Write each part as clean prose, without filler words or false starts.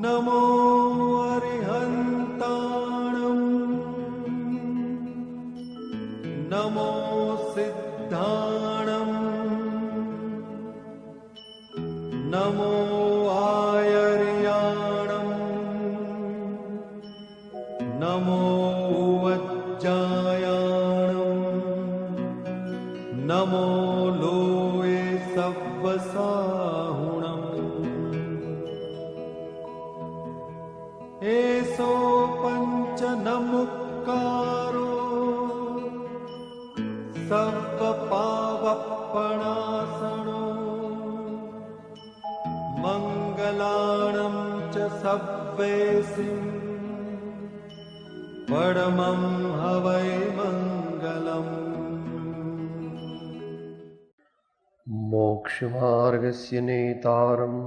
नमो अरिहन्ताणं नमो सिद्धाणं नमो आयर्याणं नमो वज्जायाणं नमो लोये सव्वसाहुणम् एसो पंच नमुक्कारो सर्वपावपणासनो मंगलाणं च सव्वेसिं परमं हवै मंगलम्। मोक्षमार्गस्य नेतारं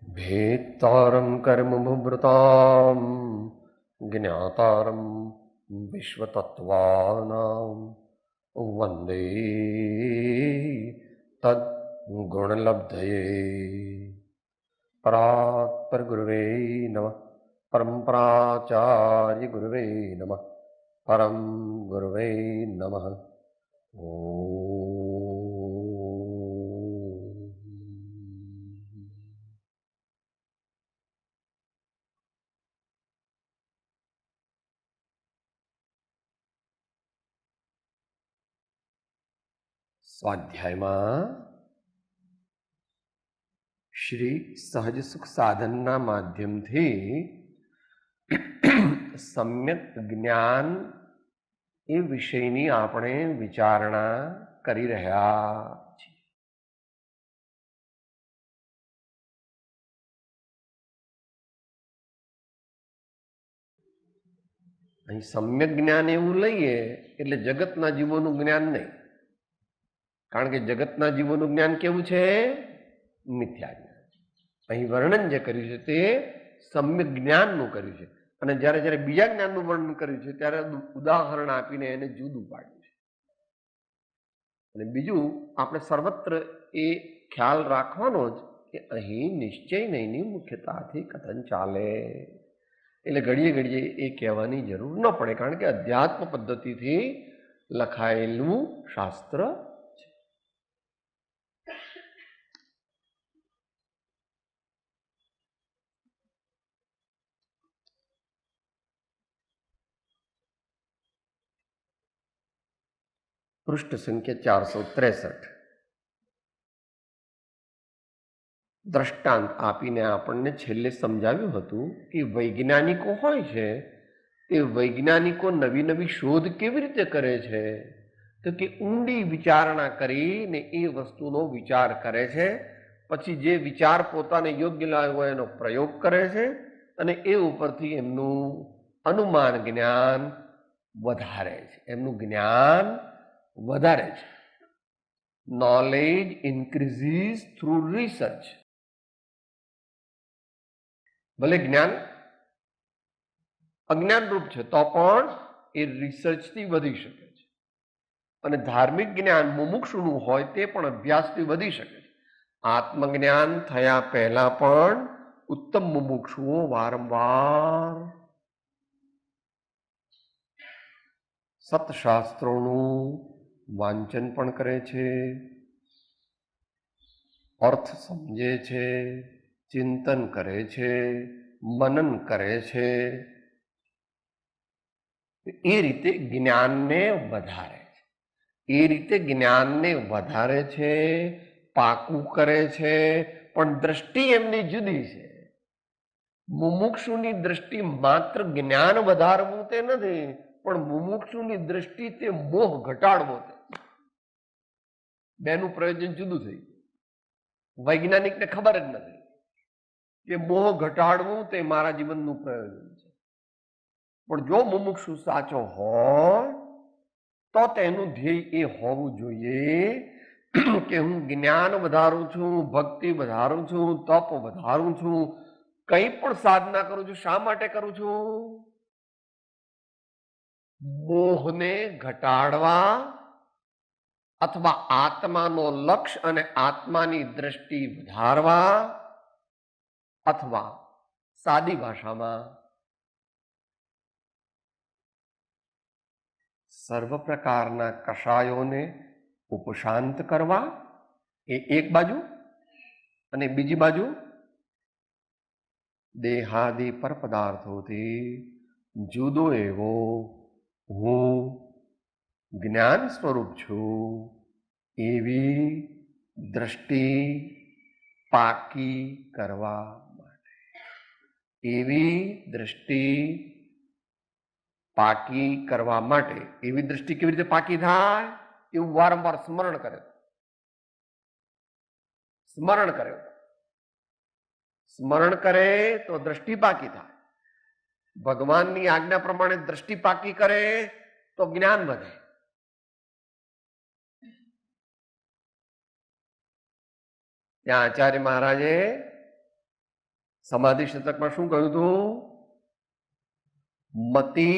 भेत्तारं कर्मभृतां ज्ञातारं विश्वतत्त्वानां वन्दे तद्गुणलब्धये। परात्परगुरुवे नमः। परम्पराचार्यगुरुवे नमः। परं गुरुवे नमः। સ્વાધ્યાયમાં શ્રી સહજ સુખ સાધનના માધ્યમથી સમ્યક જ્ઞાન એ વિષયની આપણે વિચારણા કરી રહ્યા છીએ. અહીં સમ્યક જ્ઞાન એવું લઈએ એટલે જગતના જીવોનું જ્ઞાન નહીં, કારણ કે જગતના જીવોનું જ્ઞાન કેવું છે? મિથ્યા જ્ઞાન. અહીં વર્ણન જે કર્યું છે તે સમ્યક જ્ઞાનનું કર્યું છે, અને જ્યારે જ્યારે બીજા જ્ઞાનનું વર્ણન કર્યું છે ત્યારે ઉદાહરણ આપીને એને જુદું પાડ્યું છે. અને બીજું આપણે સર્વત્ર એ ખ્યાલ રાખવાનો જ કે અહીં નિશ્ચય નહીંની મુખ્યતાથી કથન ચાલે, એટલે ઘડીએ ઘડીએ એ કહેવાની જરૂર ન પડે, કારણ કે અધ્યાત્મ પદ્ધતિથી લખાયેલું શાસ્ત્ર છે. પૃષ્ઠ સંખ્યા 463. દ્રષ્ટાંત આપીને આપણને છેલ્લે સમજાવ્યું હતું કે વૈજ્ઞાનિકો હોય છે તે વૈજ્ઞાનિકો નવી નવી શોધ કેવી રીતે કરે છે? તો કે ઊંડી વિચારણા કરીને એ વસ્તુનો વિચાર કરે છે, પછી જે વિચાર પોતાને યોગ્ય લાગ્યો એનો પ્રયોગ કરે છે, અને એ ઉપરથી એમનું અનુમાન જ્ઞાન વધારે છે, એમનું જ્ઞાન વધારે છે. Knowledge ઇન્ક્રીઝીસ through research. ભલે જ્ઞાન અજ્ઞાન રૂપ છે તો પણ એ રિસર્ચથી વધી શકે છે, અને ધાર્મિક જ્ઞાન મુમુક્ષુનું હોય તે પણ અભ્યાસથી વધી શકે છે. આત્મજ્ઞાન થયા પહેલા પણ ઉત્તમ મુમુક્ષુઓ વારંવાર સતશાસ્ત્રોનું વાંચન પણ કરે છે, અર્થ સમજે છે, ચિંતન કરે છે, મનન કરે છે. એ રીતે જ્ઞાનને વધારે છે, એ રીતે જ્ઞાનને વધારે છે, પાકું કરે છે, પણ દ્રષ્ટિ એમની જુદી છે. મુમુક્ષુની દ્રષ્ટિ માત્ર જ્ઞાન વધારવું તે નથી, પણ મુમુક્ષુની દ્રષ્ટિ તે મોહ ઘટાડવો તે. બેનું પ્રયોજન જુદું થઈ ગયું. વૈજ્ઞાનિકને ખબર જ નથી કે મોહ ઘટાડવું તે મારા જીવનનું પ્રયોજન છે, પણ જો મુમુક્ષુ સાચો હોય તો તેનું ધ્યેય એ હોવું જોઈએ કે હું જ્ઞાન વધારું છું, ભક્તિ વધારું છું, તપ વધારું છું, કંઈ પણ સાધના કરું છું. શા માટે કરું છું? મોહને ઘટાડવા, અથવા આત્માનો લક્ષ્ય અને આત્માની દ્રષ્ટિ વધારવા, અથવા સાદી ભાષામાં સર્વ પ્રકારના કષાયોને ઉપશાંત કરવા એ એક બાજુ, અને બીજી બાજુ દેહાદિ પર પદાર્થોથી જુદો એવો હું જ્ઞાન સ્વરૂપ છું એવી દ્રષ્ટિ પાકી કરવા માટે, એવી દ્રષ્ટિ પાકી કરવા માટે, એવી દ્રષ્ટિ કેવી રીતે પાકી થાય એવું વારંવાર સ્મરણ કરે, સ્મરણ કરે, સ્મરણ કરે તો દ્રષ્ટિ પાકી થાય. ભગવાનની આજ્ઞા પ્રમાણે દ્રષ્ટિ પાકી કરે તો જ્ઞાન વધે. ત્યાં આચાર્ય મહારાજે સમાધિ શતકમાં શું કહ્યું હતું? મતિ,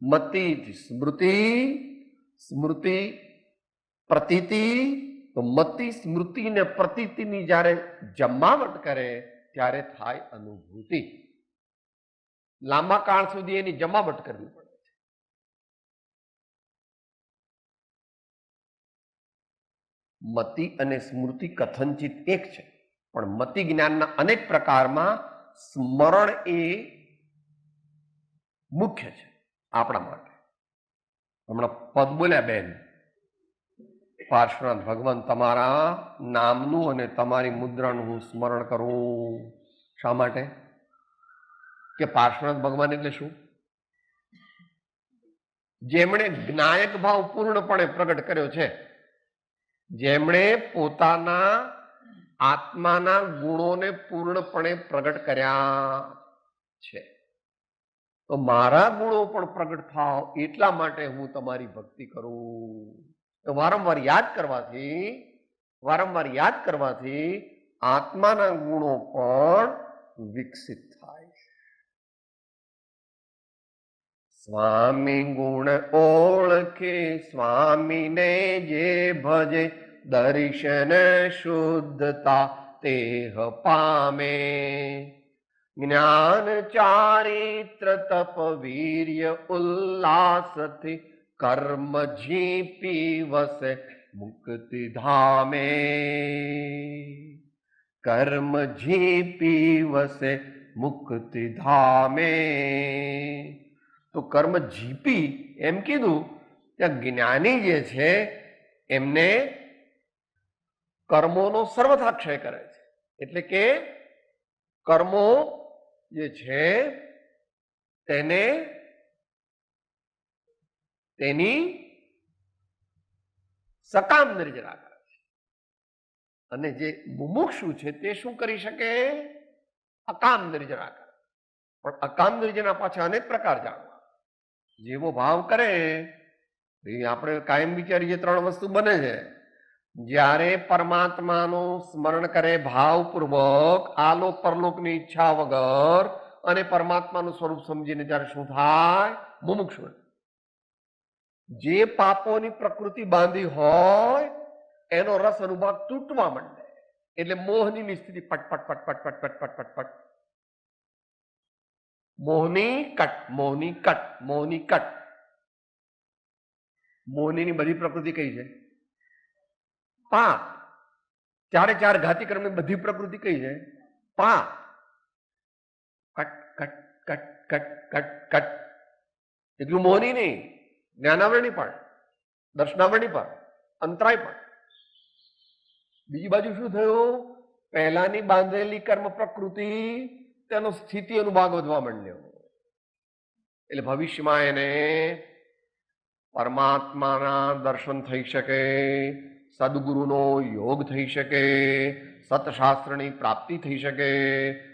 મતિ સ્મૃતિ, સ્મૃતિ પ્રતીતિ. તો મતિ, સ્મૃતિ ને પ્રતીતિની જ્યારે જમાવટ કરે ત્યારે થાય અનુભૂતિ. લાંબા કાળ સુધી એની જમાવટ કરવી પડે છે. મતિ અને સ્મૃતિ કથનચિત એક છે, પણ મતિ જ્ઞાનના અનેક પ્રકારમાં સ્મરણ એ મુખ્ય છે આપણા માટે. હમણાં પદ બોલ્યા બેન, પાર્શ્વનાથ ભગવાન તમારા નામનું અને તમારી મુદ્રાનું હું સ્મરણ કરું. શા માટે? કે પાર્શ્વનાથ ભગવાન એટલે શું? જેમણે જ્ઞાયક ભાવ પૂર્ણપણે પ્રગટ કર્યો છે, જેમણે પોતાના આત્માના ગુણોને પૂર્ણપણે પ્રગટ કર્યા છે. તો મારા ગુણો પણ પ્રગટ થાવ એટલા માટે હું તમારી ભક્તિ કરું. તો વારંવાર યાદ કરવાથી, વારંવાર યાદ કરવાથી આત્માના ગુણો પણ વિકસિત થાય. સ્વામી ગુણ ઓળખે સ્વામીને જે ભજે, દર્શન શુદ્ધતા તેહ પામે. જ્ઞાન ચારિત્ર તપ વીર્ય ઉલ્લાસથી કર્મ ઝીપી વસે મુક્તિ ધામે. કર્મ ઝીપી વસે મુક્તિ ધામે. તો કર્મ ઝીપી એમ કીધું ત્યાં જ્ઞાની જે છે એમને કર્મોનો સર્વથા ક્ષય કરે છે. એટલે કે કર્મો જે છે તેને તેની સકામ નિર્જરા કરે છે. અને જે મુમુક્ષુ છે તે શું કરી શકે? અકામ નિર્જરા કરે. પણ અકામ નિર્જરા પાછા અનેક પ્રકાર જાણવા. જેવો ભાવ કરે આપણે કાયમ વિચારીએ ત્રણ વસ્તુ બને છે. જ્યારે પરમાત્માનું સ્મરણ કરે ભાવપૂર્વક, આલોક પરલોકની ઈચ્છા વગર, અને પરમાત્માનું સ્વરૂપ સમજીને ત્યારે શું થાય? મુમુક્ષુ. જે પાપોની પ્રકૃતિ બાંધી હોય એનો રસ અનુભાગ તૂટવા માંડે. એટલે મોહની સ્થિતિ પટપટ પટપટ પટપટ પટપટ પટ. મોહની કટ, મોહની કટ, મોહની કટ. મોહની બધી પ્રકૃતિ કઈ છે? પાપ. ચારે ચાર ઘાતી કર્મની બધી પ્રકૃતિ કઈ છે? પાપ. Cut cut cut cut cut cut. એટલું મોહની નહીં, જ્ઞાનાવરણી પણ, દર્શનાવરણી પણ, અંતરાય પણ. બીજી બાજુ શું થયું? પહેલાની બાંધેલી કર્મ પ્રકૃતિ તેનો સ્થિતિ અનુભાગ વધવા માંડ્યો. એટલે ભવિષ્યમાં એને પરમાત્માના દર્શન થઈ શકે, સદગુરુનો યોગ થઈ શકે, સતશાસ્ત્રની પ્રાપ્તિ થઈ શકે,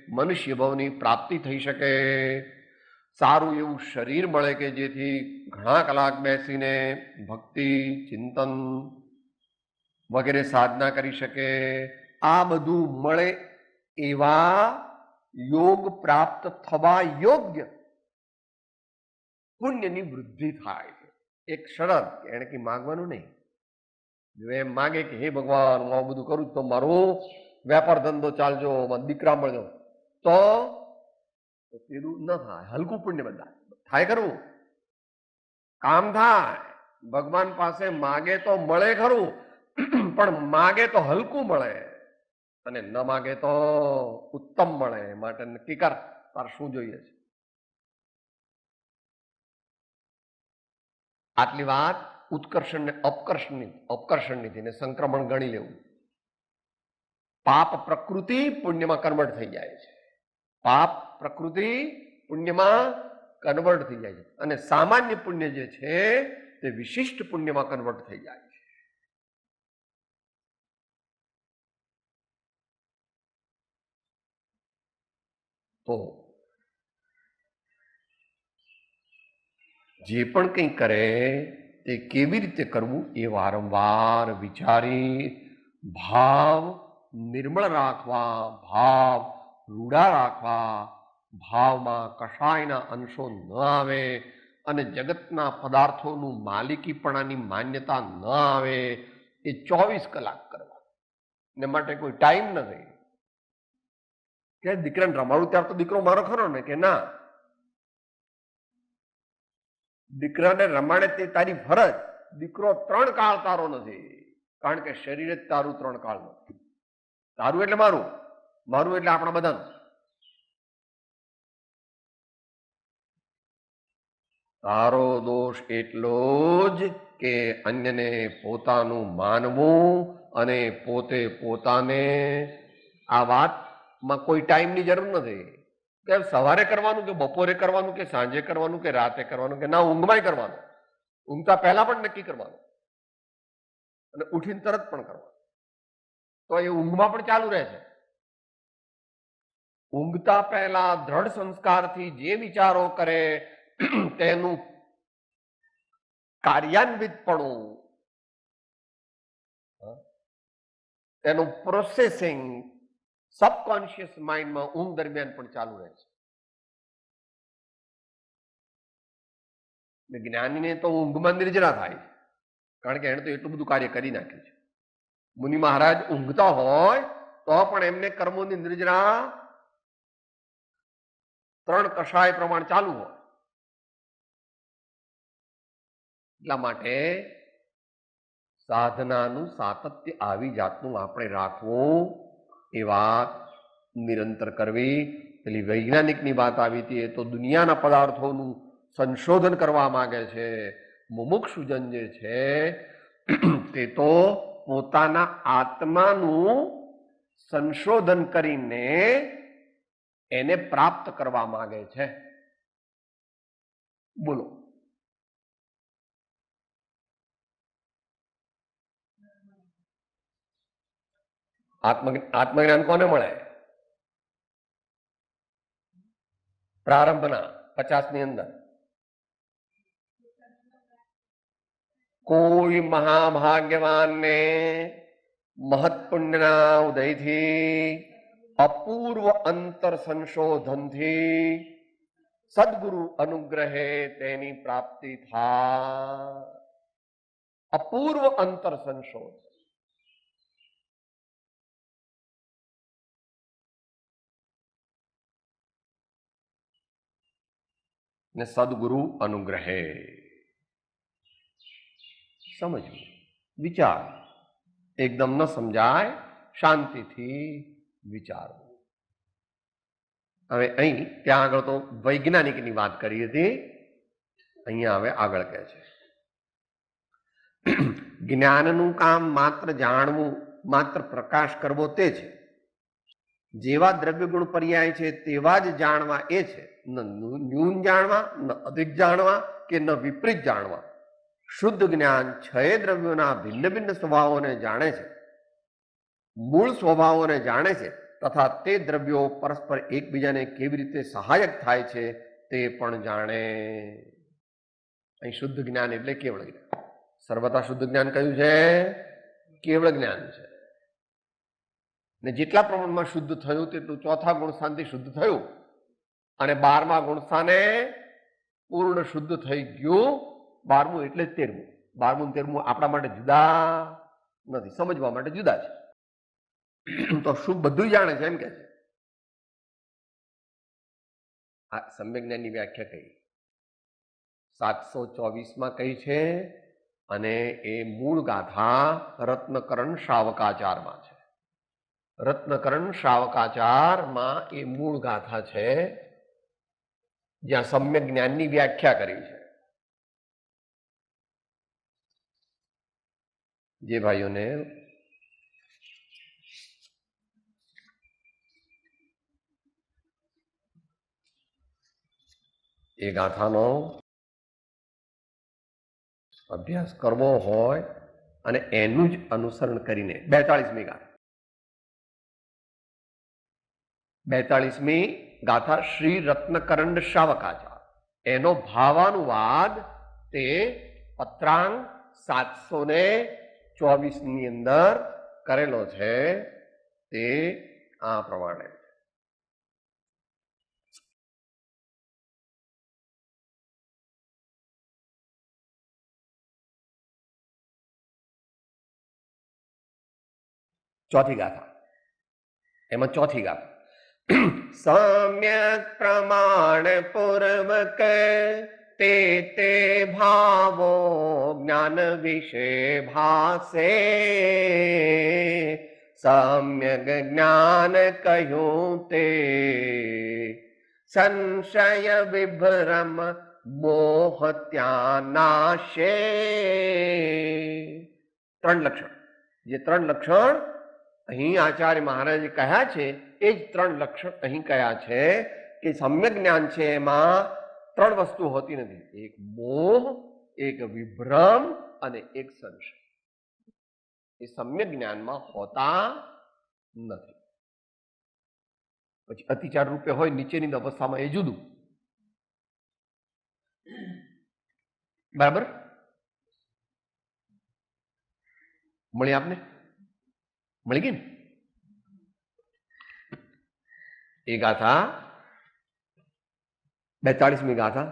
મનુષ્ય ભવની પ્રાપ્તિ થઈ શકે, સારું એવું શરીર મળે કે જેથી ઘણા કલાક બેસીને ભક્તિ, ચિંતન વગેરે સાધના કરી શકે. આ બધું મળે એવા યોગ પ્રાપ્ત થવા યોગ્ય પુણ્યની વૃદ્ધિ થાય છે. એક શરત, એને કે માગવાનું નહીં. જો એમ માગે કે હે ભગવાન હું આવું બધું કરું તો મારો વેપાર ધંધો ચાલજો, દીકરા મળજો, તો તો પેલું ન થાય, હલકું પુણ્ય બંધાય. થાય ખરું, કામ થાય, ભગવાન પાસે માગે તો મળે ખરું, પણ માગે તો હલકું મળે અને ન માગે તો ઉત્તમ મળે. માટે નક્કી કર તાર શું જોઈએ છે. આટલી વાત ઉત્કર્ષણ ને અપકર્ષણની થઈને સંક્રમણ ગણી લેવું. પાપ પ્રકૃતિ પુણ્યમાં કન્વર્ટ થઈ જાય છે. પાપ પ્રકૃતિ પુણ્યમાં કન્વર્ટ થઈ જાય છે અને સામાન્ય પુણ્ય જે છે તે વિશિષ્ટ પુણ્યમાં કન્વર્ટ થઈ જાય છે. તો જે પણ કંઈ કરે તે કેવી રીતે કરવું એ વારંવાર વિચારી ભાવ નિર્મળ રાખવા, ભાવ રૂડા રાખવા, ભાવમાં કશાયના અંશો ન આવે અને જગતના પદાર્થોનું માલિકીપણાની માન્યતા ન આવે એ 24 કલાક કરવા. ને માટે કોઈ ટાઈમ નથી કે દીકરાને રમાડું ત્યારે તો દીકરો મારો ખરો ને, કે ના, દીકરાને રમાડે તે તારી ફરજ. દીકરો 3 કાળ તારો નથી, કારણ કે શરીર જ તારું 3 કાળ નથી. તારું એટલે મારું, મારું એટલે આપણા બધાનું. તારો દોષ એટલો જ કે અન્યને પોતાનું માનવું અને પોતે પોતાને. આ વાતમાં કોઈ ટાઈમની જરૂર નથી કે સવારે કરવાનું કે બપોરે કરવાનું કે સાંજે કરવાનું કે રાતે કરવાનું કે ના ઊંઘમાંય કરવાનું. ઊંઘતા પહેલા પણ નક્કી કરવાનું અને ઉઠીને તરત પણ કરવાનું. તો એ ઊંઘમાં પણ ચાલુ રહે છે. ઊંઘતા પહેલા દ્રઢ સંસ્કારથી જે વિચારો કરે તેનું કાર્યાન્વિતપણું, તેનું પ્રોસેસિંગ સબકોન્શિયસ માઇન્ડમાં ઊંઘ દરમિયાન પણ ચાલુ રહે છે. જ્ઞાનીને તો ઊંઘમાં નિર્જરા થાય છે, કારણ કે એને તો એટલું બધું કાર્ય કરી નાખ્યું છે. મુનિ મહારાજ ઊંઘતા હોય તો પણ એમને કર્મોની નિર્જરા 3 કષાય પ્રમાણ ચાલુ હોય. એટલા માટે સાધનાનું સાતત્ય આવી જાતનું આપણે રાખવું, એ વાત નિરંતર કરવી. પેલી વૈજ્ઞાનિકની વાત આવી હતી, એ તો દુનિયાના પદાર્થોનું સંશોધન કરવા માંગે છે. મુમુક્ષુજન જે છે તે તો પોતાના આત્માનું સંશોધન કરીને એને પ્રાપ્ત કરવા માંગે છે. બોલો, આત્મજ્ઞાન કોને મળે? પ્રારંભના 50 ની અંદર કોઈ મહાભાગ્યવાનને મહત્પુણ્યના ઉદયથી અપૂર્વ અંતર સંશોધનથી સદગુરુ અનુગ્રહે તેની પ્રાપ્તિ થાય. અપૂર્વ અંતર સંશોધન. ને સદગુરુ અનુગ્રહે સમજવું, વિચાર. એકદમ ન સમજાય, શાંતિથી વિચારવું. હવે અહીં ત્યાં આગળ તો વૈજ્ઞાનિકની વાત કરી હતી, અહીંયા હવે આગળ કહે છે જ્ઞાનનું કામ માત્ર જાણવું, માત્ર પ્રકાશ કરવો તે છે. જેવા દ્રવ્ય ગુણ પર્યાય છે તેવા જ જાણવા એ છે. ન ન્યૂન જાણવા, ન અધિક જાણવા કે ન વિપરીત જાણવા. શુદ્ધ જ્ઞાન 6 દ્રવ્યોના ભિન્ન ભિન્ન સ્વભાવોને જાણે છે, મૂળ સ્વભાવોને જાણે છે, તથા તે દ્રવ્યો પરસ્પર એકબીજાને કેવી રીતે સહાયક થાય છે તે પણ જાણે. અહીં શુદ્ધ જ્ઞાન એટલે કેવળ જ્ઞાન. સર્વથા શુદ્ધ જ્ઞાન કયું છે? કેવળ જ્ઞાન છે. ને જેટલા પ્રમાણમાં શુદ્ધ થયું તેટલું ચોથા ગુણસ્થાનથી શુદ્ધ થયું અને 12મા ગુણસ્થાને પૂર્ણ શુદ્ધ થઈ ગયું. 12મું એટલે જ 13મું. 12મું 13મું આપણા માટે જુદા નથી, સમજવા માટે જુદા છે. તો શું બધું જાણે છે એમ કે છે? આ સમ્યક જ્ઞાનની વ્યાખ્યા કઈ 724માં કઈ છે, અને એ મૂળ ગાથા રત્નકરણ શ્રાવકાચારમાં છે. રત્નકરણ શ્રાવકાચારમાં એ મૂળ ગાથા છે જ્યાં સમ્યક જ્ઞાનની વ્યાખ્યા કરી છે. જે ભાઈઓને એ ગાથાનો અભ્યાસ કરવો હોય અને એનું જ અનુસરણ કરીને 42મી ગાથા 42મી ગાથા શ્રી રત્નકરંડ શ્રાવકાચાર, એનો ભાવાનુવાદ તે પત્રાંક 724 ની અંદર કરેલો છે. તે આ પ્રમાણે ચોથી ગાથા, એમાં ચોથી ગાથા સમ્યક પ્રમાણ પૂર્વક તે ભાવો જ્ઞાન વિશે ભાસે, સમ્યક જ્ઞાન કહ્યું તે સંશય વિભ્રમ મોહ ત્યાં નાશે. 3 લક્ષણ, જે 3 લક્ષણ અહીં આચાર્ય મહારાજે કહ્યા છે એ જ 3 લક્ષણ અહીં કયા છે કે સમ્યક જ્ઞાન છે એમાં 3 વસ્તુ હોતી નથી, એક મોહ, એક વિભ્રમ અને એક સંશય. એ સમ્યક જ્ઞાનમાં હોતા નથી. પછી અતિચાર રૂપે હોય નીચેની અવસ્થામાં એ જુદું. બરાબર? મળી આપને? મળી ગઈ ને? એ ગાથા 42મી ગાથા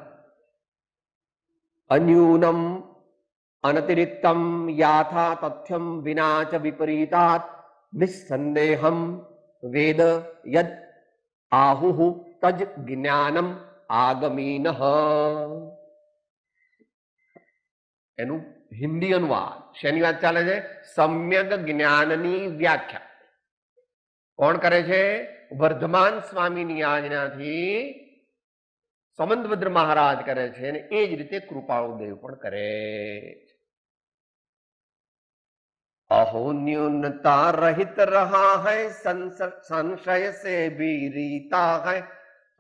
અન્યૂનમ અનતિરિક્તમ યાથા તથ્યમ વિના ચ વિપરીતાત નિસ્સંદેહમ વેદ યદ આહુઃ તજ જ્ઞાનમ આગમીનઃ. એનું હિન્દી અનુવાદ શેની વાત ચાલે છે? સમ્યક જ્ઞાનની વ્યાખ્યા કોણ કરે છે? વર્ધમાન સ્વામીની આજ્ઞાથી સમંતભદ્ર મહારાજ કરે છે, અને એ જ રીતે કૃપાળુદેવ પણ કરે છે. अहो न्यूनता रहित रहा है संशय से भी रीता है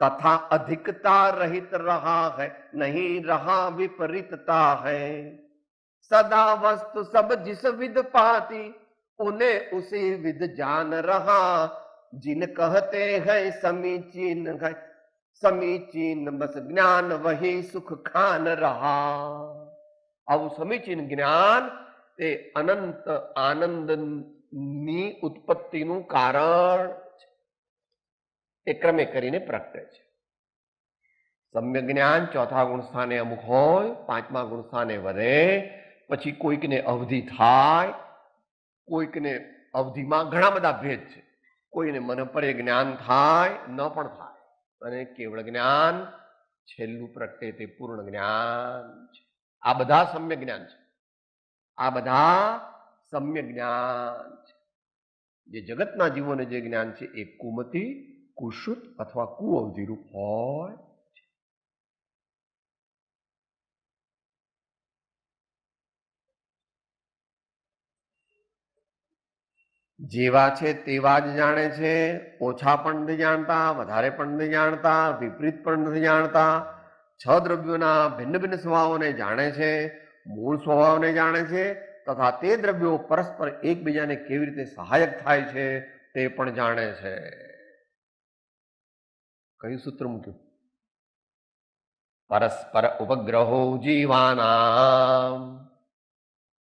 तथा अधिकता रहित रहा है नहीं रहा विपरीतता है सदा वस्तु सब जिस विद पाती उन्हें उसी विद जान रहा जिन कहते हैं समीचीन बस ज्ञान वही सुख खान रहा. આવું સમીચીન જ્ઞાન તે અનંત આનંદની ઉત્પત્તિનું કારણ છે. એ ક્રમે કરીને પ્રગટે છે. સમ્યક જ્ઞાન ચોથા ગુણ સ્થાને અમુક હોય, પાંચમા ગુણ સ્થાને વધે, પછી કોઈકને અવધિ થાય, કોઈકને અવધિમાં ઘણા બધા ભેદ છે. કોઈને મનપરે જ્ઞાન થાય, ન પણ થાય, અને કેવળ જ્ઞાન છેલ્લું પ્રગટે તે પૂર્ણ જ્ઞાન છે. આ બધા સમ્યક જ્ઞાન છે. આ બધા સમ્યક જ્ઞાન છે. જે જગતના જીવોને જે જ્ઞાન છે એ કુમતિ, કુશુત અથવા કુઅવધિ રૂપ હોય. જેવા છે તેવા જ જાણે છે. ઓછા પણ નથી જાણતા, વધારે પણ નથી જાણતા, વિપરીત પણ નથી જાણતા. 6 દ્રવ્યોના ભિન્ન ભિન્ન સ્વભાવોને જાણે છે, મૂળ સ્વભાવને જાણે છે, તથા તે દ્રવ્યો પરસ્પર એકબીજાને કેવી રીતે સહાયક થાય છે તે પણ જાણે છે. કયું સૂત્ર મૂક્યું? પરસ્પર ઉપગ્રહો જીવાનામ,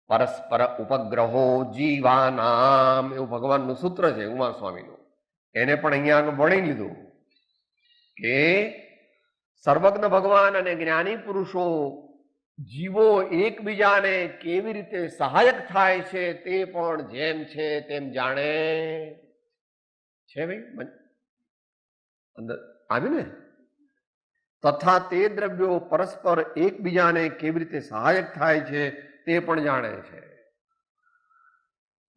પરસ્પર ઉપગ્રહો જીવાનામ એવું ભગવાનનું સૂત્ર છે, ઉમા સ્વામીનું. એને પણ અહીંયા આગળ ભણી લીધું કે સર્વજ્ઞ ભગવાન અને જ્ઞાની પુરુષો જીવો એકબીજાને કેવી રીતે સહાયક થાય છે તે પણ જેમ છે તેમ જાણે છે. ભાઈ અંદર આવ્યું ને? તથા તે દ્રવ્યો પરસ્પર એકબીજાને કેવી રીતે સહાયક થાય છે તે પણ જાણે છે.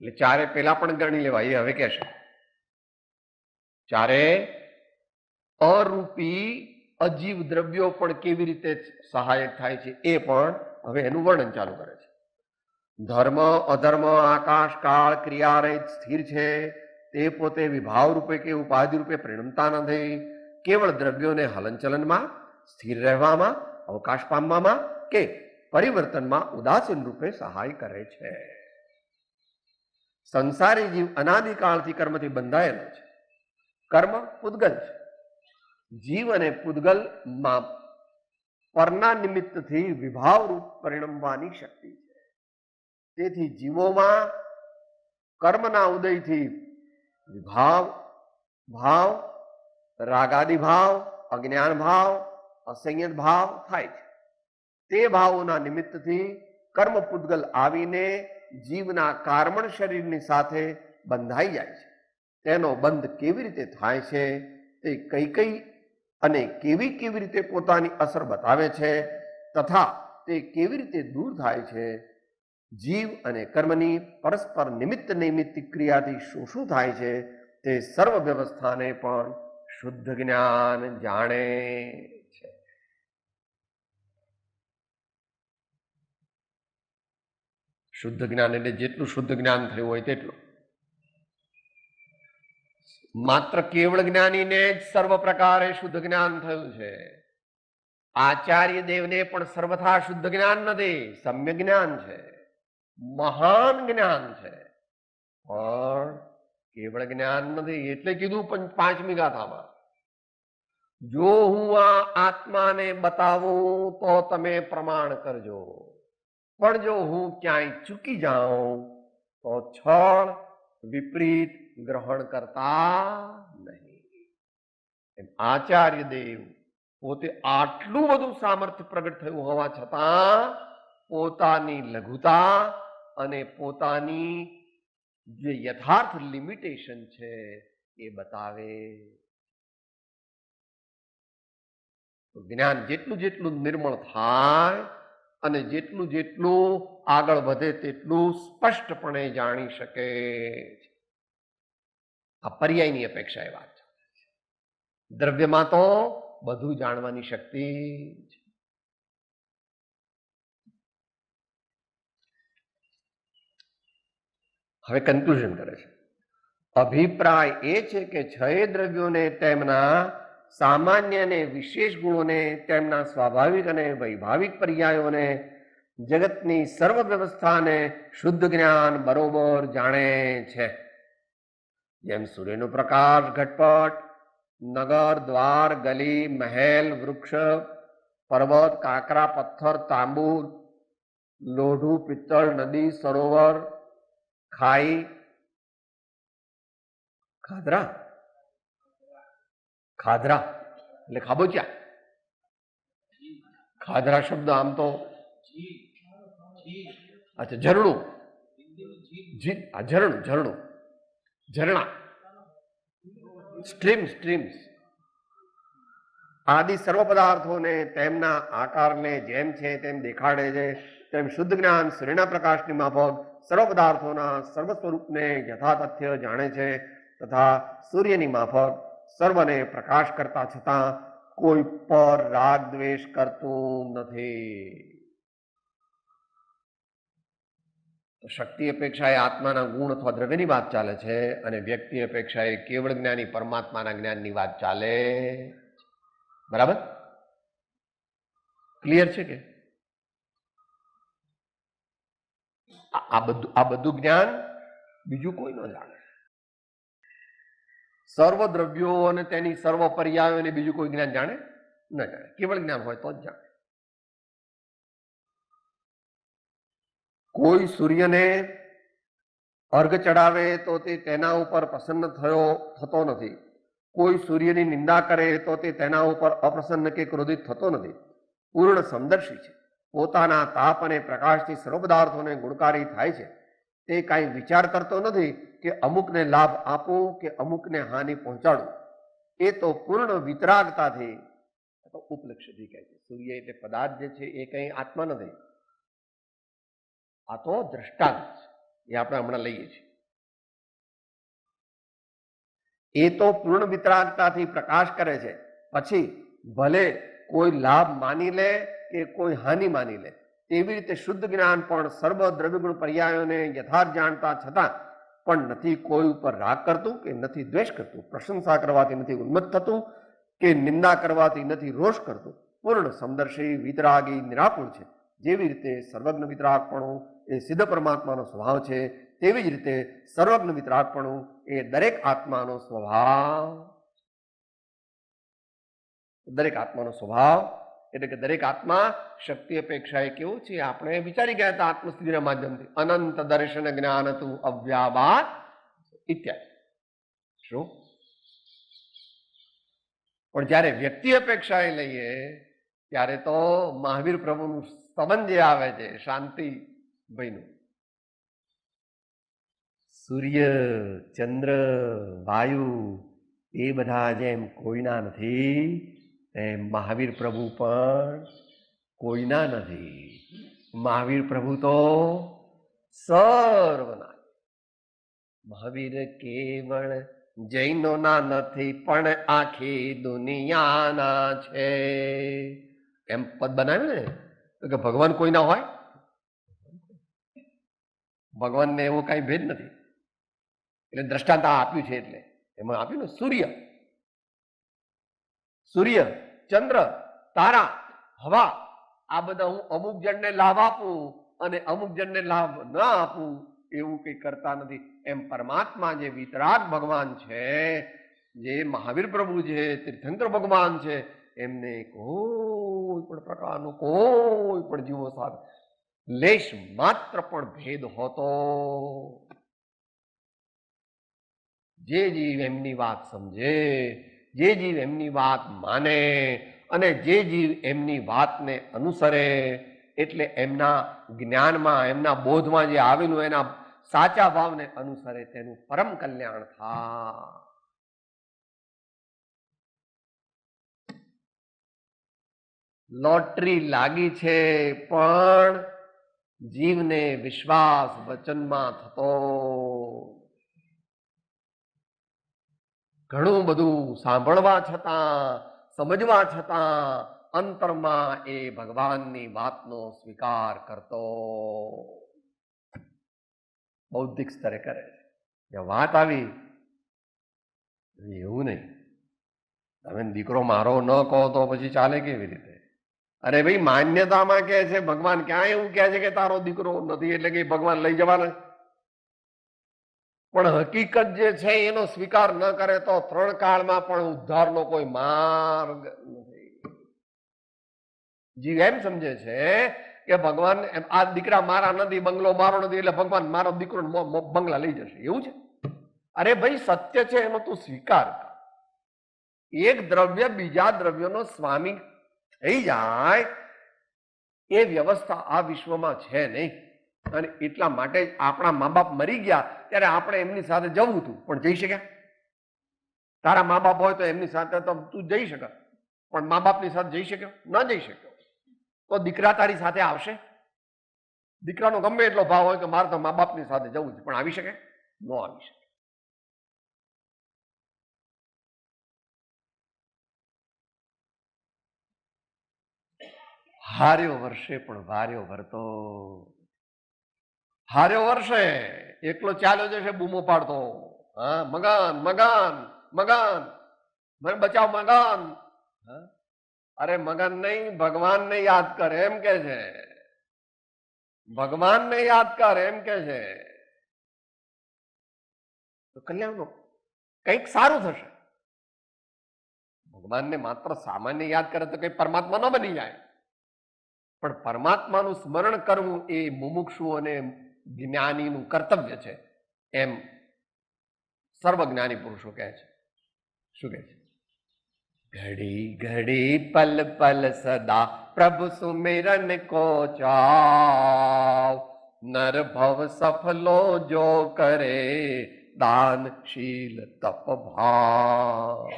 એટલે ચારે પેલા પણ ગણી લેવા, એ હવે કહેશે. ચારે અરૂપી અજીવ દ્રવ્યો પણ કેવી રીતે સહાયક થાય છે એ પણ હવે એનું વર્ણન ચાલુ કરે છે. ધર્મ અધર્મ આકાશ કાળ ક્રિયા રહિત સ્થિર છે, તે પોતે વિભાવ રૂપે કે ઉપાધિ રૂપે પરિણમતા નથી. કેવળ દ્રવ્યોને હલનચલનમાં, સ્થિર રહેવામાં, અવકાશ પામવામાં કે પરિવર્તનમાં ઉદાસીન રૂપે સહાય કરે છે. સંસારી જીવ અનાદિકાળથી કર્મથી બંધાયેલો છે. કર્મ પૂદગલ છે. જીવ અને પૂદગલમાં પરના નિમિત્તથી વિભાવ રૂપ પરિણમવાની શક્તિ છે. તેથી જીવોમાં કર્મના ઉદયથી વિભાવ ભાવ, રાગાદિ ભાવ, અજ્ઞાન ભાવ, અસંયત ભાવ થાય છે. તે ભાવોના નિમિત્તથી કર્મ પૂદગલ આવીને જીવના કાર્મણ શરીરની સાથે બંધાઈ જાય છે. તેનો બંધ કેવી રીતે થાય છે તે કઈ કઈ અને કેવી કેવી રીતે પોતાની અસર બતાવે છે તથા તે કેવી રીતે દૂર થાય છે, જીવ અને કર્મની પરસ્પર નિમિત્ત નૈમિત્તિક ક્રિયાથી શું શું થાય છે તે સર્વ વ્યવસ્થાને પણ શુદ્ધ જ્ઞાન જાણે છે. શુદ્ધ જ્ઞાન એટલે જેટલું શુદ્ધ જ્ઞાન થયું હોય તેટલું. માત્ર કેવળ જ્ઞાનીને જ સર્વ પ્રકારે શુદ્ધ જ્ઞાન થયું છે. આચાર્ય દેવને પણ સર્વથા શુદ્ધ જ્ઞાન નથી, સમ્યક જ્ઞાન છે, મહાન જ્ઞાન છે, પણ કેવળ જ્ઞાન નથી. એટલે કીધું 5મી ગાથામાં, જો હું આ આત્માને બતાવું તો તમે પ્રમાણ કરજો, પણ જો હું ક્યાંય ચૂકી જાઉં તો છળ વિપરીત ગ્રહણ કરતા નહીં. આચાર્ય દેવ પોતે આટલું બધું સામર્થ્ય પ્રગટ થયું હોવા છતાં પોતાની લઘુતા અને પોતાની જે યથાર્થ લિમિટેશન છે એ બતાવે. જ્ઞાન જેટલું જેટલું નિર્મળ થાય અને જેટલું જેટલું આગળ વધે તેટલું સ્પષ્ટપણે જાણી શકે. આ પર્યાયની અપેક્ષા એ વાત છે. દ્રવ્યમાં તો બધું જાણવાની શક્તિ છે. હવે કન્ક્લુઝન કરે છે. અભિપ્રાય એ છે કે 6 દ્રવ્યોને તેમના સામાન્ય અને વિશેષ ગુણોને, તેમના સ્વાભાવિક અને વૈભાવિક પર્યાયોને, જગતની સર્વ વ્યવસ્થાને શુદ્ધ જ્ઞાન બરોબર જાણે છે. જેમ સૂર્યનો પ્રકાશ, ઘટપટ, નગર, દ્વાર, ગલી, મહેલ, વૃક્ષ, પર્વત, કાંકરા, પથ્થર, તાંબુ, લોઢું, પિત્તળ, નદી, સરોવર, ખાઈ, ખાધરા એટલે ખાબોચિયા. ખાધરા શબ્દ આમ તો અચ્છા ઝરણું, ઝરણા, સ્ટ્રીમ્સ આદિ સર્વ પદાર્થોને તેમના આકારને જેમ છે તેમ દેખાડે છે. તેમ શુદ્ધ જ્ઞાન સૂર્યના પ્રકાશની માફક સર્વ પદાર્થોના સર્વ સ્વરૂપને યથાતથ્ય જાણે છે તથા સૂર્યની માફક સર્વને પ્રકાશ કરતા છતાં કોઈ પર રાગ દ્વેષ કરતું નથી. શક્તિ અપેક્ષાએ આત્માના ગુણ અથવા દ્રવ્યની વાત ચાલે છે અને વ્યક્તિ અપેક્ષાએ કેવળ જ્ઞાની પરમાત્માના જ્ઞાનની વાત ચાલે. બરાબર? ક્લિયર છે કે આ બધું જ્ઞાન બીજું કોઈ ન જાણે. સર્વ દ્રવ્યો અને તેની સર્વ પર્યાયોને બીજું કોઈ જ્ઞાન જાણે ન જાણે. કેવળ જ્ઞાન હોય તો જ જાણે. કોઈ સૂર્યને અર્ઘ ચડાવે તો તે તેના ઉપર પ્રસન્ન થતો નથી. કોઈ સૂર્યની નિંદા કરે તો તે તેના ઉપર અપ્રસન્ન કે ક્રોધિત થતો નથી. પૂર્ણ સમદર્શી છે. પોતાના તાપ અને પ્રકાશથી સર્વ પદાર્થોને ગુણકારી થાય છે. તે કાંઈ વિચાર કરતો નથી કે અમુકને લાભ આપું કે અમુકને હાનિ પહોંચાડું. એ તો પૂર્ણ વિતરાગતાથી તો ઉપલક્ષથી કહે છે. સૂર્ય એટલે પદાર્થ જે છે એ કઈ આત્મા નથી, આ તો દ્રષ્ટાંત છે, એ આપણે હમણાં લઈએ છીએ. એ તો પૂર્ણ વિતરાગતાથી પ્રકાશ કરે છે. પછી ભલે કોઈ લાભ માની લે કે કોઈ હાનિ માની લે, તેવી રીતે શુદ્ધ જ્ઞાન પણ સર્વ દ્રવ્યગુણ પર્યાયોને યથાર્થ જાણતા છતાં પણ નથી કોઈ ઉપર રાગ કરતું કે નથી દ્વેષ કરતું, પ્રશંસા કરવાથી નથી ઉન્મત્ત થતું કે નિંદા કરવાથી નથી રોષ કરતું, પૂર્ણ સમદર્શી વિતરાગી નિરાકુળ છે. જેવી રીતે સર્વજ્ઞ વિતરાગપણું એ સિદ્ધ પરમાત્માનો સ્વભાવ છે, તેવી જ રીતે સર્વજ્ઞ વિતરાગપણું એ દરેક આત્માનો સ્વભાવ. દરેક આત્માનો સ્વભાવ એટલે કે દરેક આત્મા શક્તિ અપેક્ષાએ કેવું છે, આપણે વિચારી ગયા હતા આત્મસ્થિતિના માધ્યમથી. અનંત દર્શન જ્ઞાન તું અવ્યાબાદ ઇત્યાદિ. શું? પણ જયારે વ્યક્તિ અપેક્ષાએ લઈએ ત્યારે તો મહાવીર પ્રભુનું સ્તવન જે આવે છે શાંતિ ભાઈનું, સૂર્ય ચંદ્ર વાયુ એ બધા જેમ કોઈના નથી એમ મહાવીર પ્રભુ પણ કોઈના નથી. મહાવીર પ્રભુ તો સર્વના. મહાવીર કેવળ જૈનોના નથી પણ આખી દુનિયાના છે. એમ પદ બનાવ્યું ને કે ભગવાન કોઈના હોય? ભગવાનને એવો કઈ ભેદ નથી. એટલે દ્રષ્ટાંત આપ્યું છે, એટલે એમાં આપ્યું ને સૂર્ય, સૂર્ય ચંદ્ર તારા હવા આ બધા હું અમુક જણને લાભ આપું અને અમુક જણને લાભ ન આપું એવું કઈ કરતા નથી. એમ પરમાત્મા જે વિતરાગ ભગવાન છે, જે મહાવીર પ્રભુ છે, તીર્થંકર ભગવાન છે, એમને કોઈ પણ પ્રકારનો કોઈ પણ જીવો સાથે લેશ માત્ર પણ ભેદ હોતો. જે જીવ એમની વાત સમજે, જે જીવ એમની વાત માને અને જે જીવ એમની વાતને અનુસરે, એટલે એમના જ્ઞાનમાં એમના બોધમાં જે આવેલું એના સાચા ભાવને અનુસરે, તેનું પરમ કલ્યાણ થાય. લોટરી લાગી છે પણ જીવને વિશ્વાસ વચનમાં થતો. ઘણું બધું સાંભળવા છતાં સમજવા છતાં અંતરમાં એ ભગવાનની વાતનો સ્વીકાર કરતો. બૌદ્ધિક સ્તરે કરે છે. જ્યાં વાત આવી એવું નહીં, તમે દીકરો મારો ન કહો તો પછી ચાલે કેવી રીતે? અરે ભાઈ, માન્યતામાં કે છે ભગવાન, ક્યાં એવું કહે છે કે તારો દીકરો નથી એટલે કે ભગવાન લઈ જવાના? પણ હકીકત જે છે એનો સ્વીકાર ન કરે તો ત્રણ કાળમાં પણ ઉદ્ધારનો કોઈ માર્ગ નથી. જીવ એમ સમજે છે કે ભગવાન આ દીકરા મારા નથી, બંગલો મારો નથી એટલે ભગવાન મારો દીકરો બંગલા લઈ જશે, એવું છે? અરે ભાઈ, સત્ય છે એનો તું સ્વીકાર કર. એક દ્રવ્ય બીજા દ્રવ્યનો સ્વામી થઈ જાય એ વ્યવસ્થા આ વિશ્વમાં છે નહીં. અને એટલા માટે જ આપણા મા બાપ મરી ગયા ત્યારે આપણે એમની સાથે જવું હતું, પણ જઈ શક્યા? તારા મા બાપ હોય તો એમની સાથે તો તું જઈ શક, પણ મા બાપની સાથે જઈ શક્યો? ન જઈ શક્યો. તો દીકરા તારી સાથે આવશે? દીકરાનો ગમે એટલો ભાવ હોય કે મારે તો મા બાપની સાથે જવું છે, પણ આવી શકે? ન આવી શકે. હાર્યો વર્ષે પણ વાર્યો ભરતો. હાર્યો વર્ષે એકલો ચાલ્યો જશે બૂમો પાડતો, હા મગન મગન મગન, મને બચાવ મગન. અરે મગન નહીં, ભગવાનને યાદ કર એમ કે છે. ભગવાનને યાદ કર એમ કે છે તો કલ્યાણનો કંઈક સારું થશે. ભગવાનને માત્ર સામાન્ય યાદ કરે તો કઈ પરમાત્મા ન બની જાય, પણ પરમાત્માનું સ્મરણ કરવું એ મુમુક્ષુ અને જ્ઞાનીનું કર્તવ્ય છે, એમ સર્વજ્ઞાની પુરુષો કહે છે. શું કહે છે? ઘડી ઘડી પલ પલ સદા પ્રભુ સુમિરન કો ચાવ, નર ભવ સફલો જો કરે દાનશીલ તપ ભાવ.